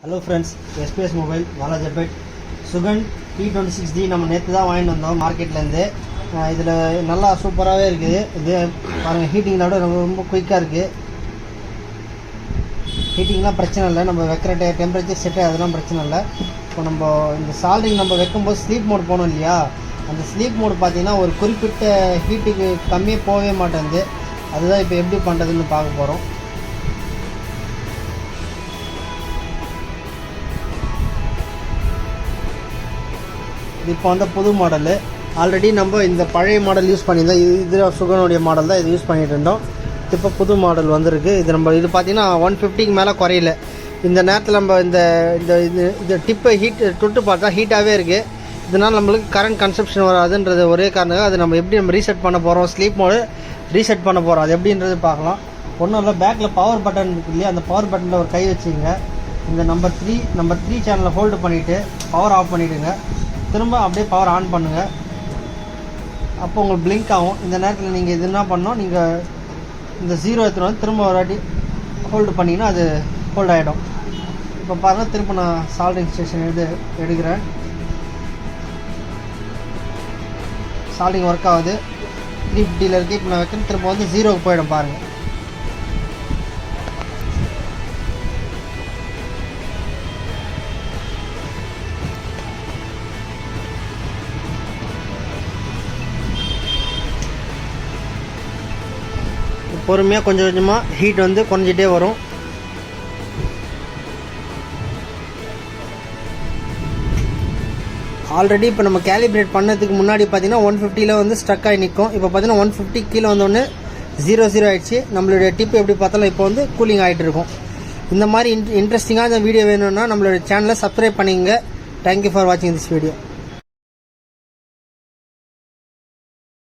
Hello friends, SPS Mobile, Valajapet, Sugan T26D நம்ம நேற்று தான் வாங்கிட்டு வந்தோம் மார்க்கெட்லேருந்து. இதில் நல்லா சூப்பராகவே இருக்குது. இது பாருங்கள், ஹீட்டிங்கோட ரொம்ப குயிக்காக இருக்குது. ஹீட்டிங்லாம் பிரச்சனை இல்லை, நம்ம வைக்கிற டெம்பரேச்சர் செட்டு அதெல்லாம் பிரச்சனை இல்லை. இப்போ நம்ம இந்த சால்ட்ரிங் நம்ம வைக்கும்போது ஸ்லீப் மோட் போகணும் இல்லையா, அந்த ஸ்லீப் மோட் பார்த்திங்கன்னா ஒரு குறிப்பிட்ட ஹீட்டுக்கு கம்மியாக போகவே மாட்டேங்குது. அதுதான் இப்போ எப்படி பண்ணுறதுன்னு பார்க்க போகிறோம். இப்போ வந்து புது மாடலு, ஆல்ரெடி நம்ம இந்த பழைய மாடல் யூஸ் பண்ணியிருந்தோம். இது சுகனுடைய மாடல் தான், இது யூஸ் பண்ணிகிட்டு இருந்தோம். இப்போ புது மாடல் வந்திருக்கு. இது நம்ம இது பார்த்திங்கன்னா 150க்கு மேலே குறையில. இந்த நேரத்தில் நம்ம இந்த இந்த டிப்பை தொட்டு பார்த்தா ஹீட்டாகவே இருக்குது. இதனால் நம்மளுக்கு கரண்ட் கன்சப்ஷன் வராதுன்றது ஒரே காரணம். அது நம்ம எப்படி ரீசெட் பண்ண போகிறோம், ஸ்லீப் மோடு ரீசெட் பண்ண போகிறோம், அது எப்படின்றது பார்க்கலாம். ஒன்றும் இல்லை, பேக்கில் பவர் பட்டன் இருக்கு இல்லையா, அந்த பவர் பட்டனில் ஒரு கை வச்சுங்க. இந்த நம்பர் 3 சேனலை ஹோல்டு பண்ணிவிட்டு பவர் ஆஃப் பண்ணிவிடுங்க. திரும்ப அப்படியே பவர் ஆன் பண்ணுங்கள். அப்போ உங்களுக்கு பிளிங்க் ஆகும். இந்த நேரத்தில் நீங்கள் இது என்ன பண்ணோம், நீங்கள் இந்த 0 எடுத்துகிட்டு வந்து திரும்ப ஒரு வாட்டி ஹோல்டு பண்ணிங்கன்னா அது ஹோல்ட் ஆகிடும். இப்போ பாருங்கள், திரும்ப நான் சால்ட்ரிங் ஸ்டேஷன் எடுக்கிறேன். சால்ட்ரிங் ஒர்க் ஆகுது. 350 இருக்குது. இப்போ நான் வைக்கிறேன், திரும்ப வந்து 0க்கு போயிடும் பாருங்கள். பொறுமையாக கொஞ்சம் கொஞ்சமாக ஹீட் வந்து குறைஞ்சிட்டே வரும். ஆல்ரெடி இப்போ நம்ம கேலிப்ரேட் பண்ணதுக்கு முன்னாடி பார்த்தீங்கன்னா 150ல் வந்து ஸ்ட்ரக் ஆகி நிற்கும். இப்போ பார்த்தீங்கன்னா 150 கீழே வந்தோடனே 0 ஆகிடுச்சு. நம்மளுடைய டிப் எப்படி பார்த்தாலும் இப்போ வந்து கூலிங் ஆகிட்டு இருக்கும். இந்த மாதிரி இன்ட்ரெஸ்டிங்காக இந்த வீடியோ வேணும்னா நம்மளுடைய சேனலை சப்ஸ்கிரைப் பண்ணிங்க. தேங்க்யூ ஃபார் வாட்சிங் திஸ் வீடியோ.